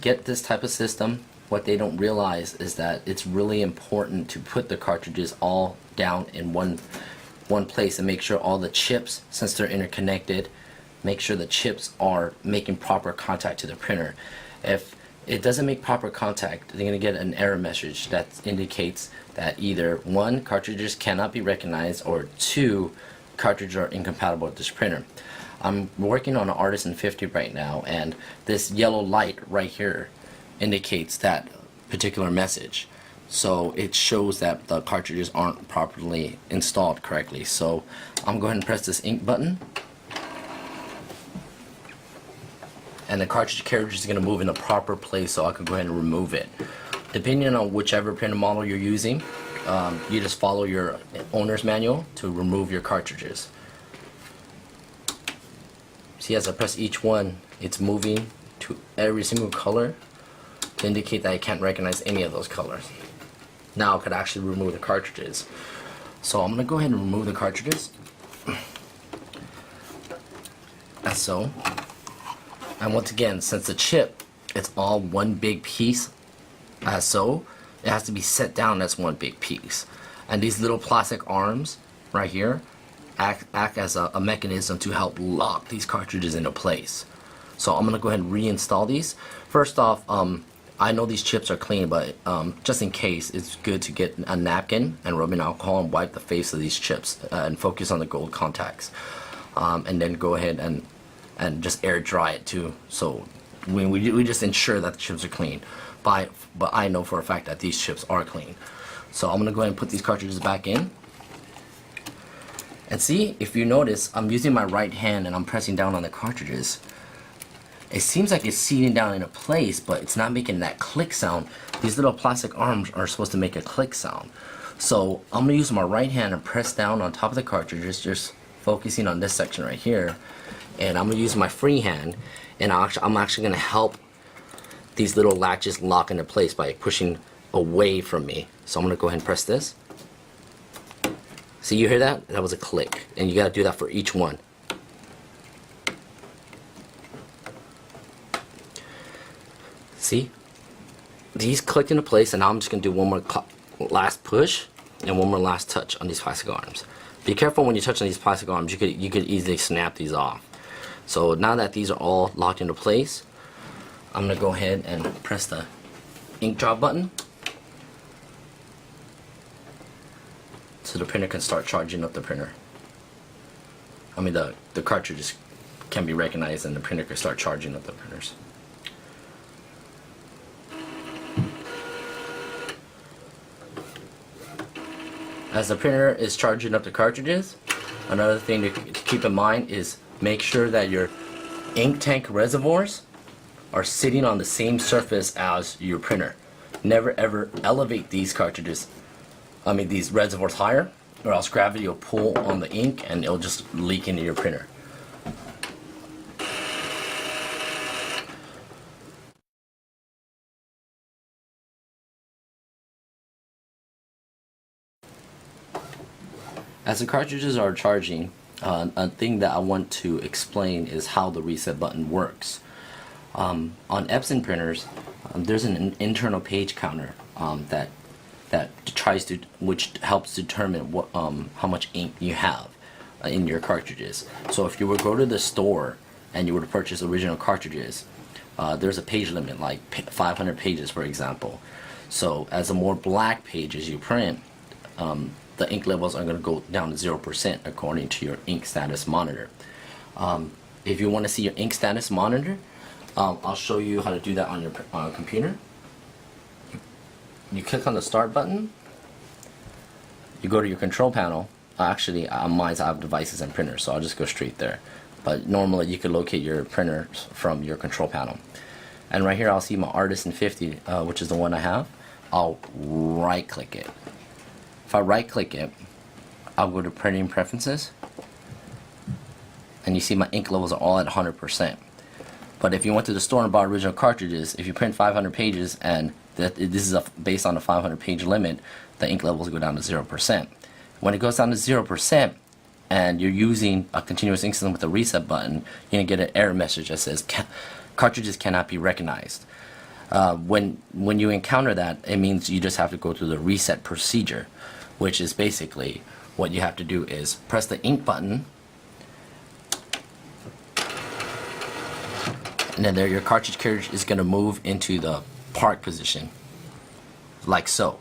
get this type of system, what they don't realize is that it's really important to put the cartridges all down in one place and make sure all the chips, since they're interconnected, make sure the chips are making proper contact to the printer. If it doesn't make proper contact, they're going to get an error message that indicates that either 1, cartridges cannot be recognized, or 2, cartridges are incompatible with this printer. I'm working on an Artisan 50 right now, and this yellow light right here indicates that particular message. So it shows that the cartridges aren't properly installed correctly. So I'm going to press this ink button, and the cartridge carriage is going to move in the proper place, so I can go ahead and remove it. Depending on whichever printer model you're using, you just follow your owner's manual to remove your cartridges. See, as I press each one, it's moving to every single color to indicate that I can't recognize any of those colors. Now I could actually remove the cartridges. So I'm going to go ahead and remove the cartridges. As so. And once again, since the chip, it's all one big piece, as so, it has to be set down as one big piece. And these little plastic arms right here act as a mechanism to help lock these cartridges into place. So I'm going to go ahead and reinstall these. First off, I know these chips are clean, but just in case, it's good to get a napkin and rubbing alcohol and wipe the face of these chips and focus on the gold contacts. And then go ahead and just air dry it too. So we just ensure that the chips are clean. But I know for a fact that these chips are clean. So I'm going to go ahead and put these cartridges back in. And see, if you notice, I'm using my right hand and I'm pressing down on the cartridges. It seems like it's seating down in a place, but it's not making that click sound. These little plastic arms are supposed to make a click sound. So I'm going to use my right hand and press down on top of the cartridges, just focusing on this section right here. And I'm going to use my free hand, and I'm actually going to help these little latches lock into place by pushing away from me. So I'm going to go ahead and press this. See, you hear that? That was a click, and you got to do that for each one. See? These clicked into place, and now I'm just going to do one more last push and one more last touch on these plastic arms. Be careful when you touch on these plastic arms, you could easily snap these off. So now that these are all locked into place, I'm going to go ahead and press the ink drop button so the printer can start charging up the printer. I mean, the cartridges can be recognized and the printer can start charging up the printers. As the printer is charging up the cartridges, another thing to keep in mind is make sure that your ink tank reservoirs are sitting on the same surface as your printer. Never ever elevate these cartridges, these reservoirs higher, or else gravity will pull on the ink and it'll just leak into your printer. As the cartridges are charging, a thing that I want to explain is how the reset button works. On Epson printers, there's an internal page counter which helps determine what how much ink you have in your cartridges. So if you were to go to the store and you were to purchase original cartridges, there's a page limit, like 500 pages, for example. So as the more black pages you print, the ink levels are going to go down to 0% according to your ink status monitor. If you want to see your ink status monitor, I'll show you how to do that on your computer. You click on the start button, you go to your control panel. Actually, on mine I have devices and printers, so I'll just go straight there. But normally you can locate your printers from your control panel. And right here I'll see my Artisan 50, which is the one I have. I'll right click it. If I right click it, I'll go to printing preferences, and you see my ink levels are all at 100%. But if you went to the store and bought original cartridges, if you print 500 pages and this is based on a 500 page limit, the ink levels go down to 0%. When it goes down to 0% and you're using a continuous ink system with a reset button, you're going to get an error message that says cartridges cannot be recognized. When you encounter that, it means you just have to go through the reset procedure, which is basically what you have to do is press the ink button, and then there your cartridge carriage is going to move into the park position, like so.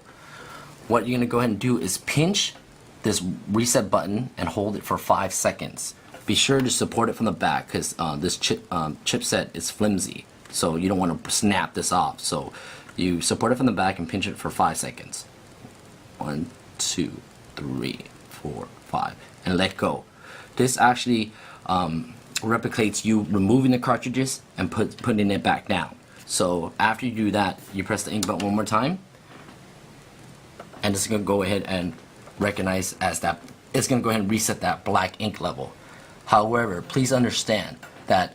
What you're going to go ahead and do is pinch this reset button and hold it for 5 seconds. Be sure to support it from the back because this chipset is flimsy, so you don't want to snap this off. So you support it from the back and pinch it for 5 seconds. 1, 2, 3, 4, 5, and let go. This actually replicates you removing the cartridges and putting it back down. So after you do that, you press the ink button one more time, and it's going to go ahead and recognize as that. It's going to go ahead and reset that black ink level. However, please understand that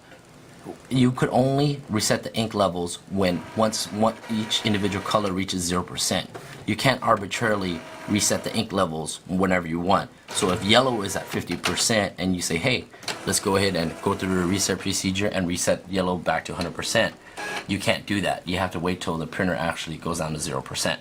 you could only reset the ink levels when once each individual color reaches 0%. You can't arbitrarily reset the ink levels whenever you want. So if yellow is at 50% and you say, hey, let's go ahead and go through the reset procedure and reset yellow back to 100%, you can't do that. You have to wait till the printer actually goes down to 0%.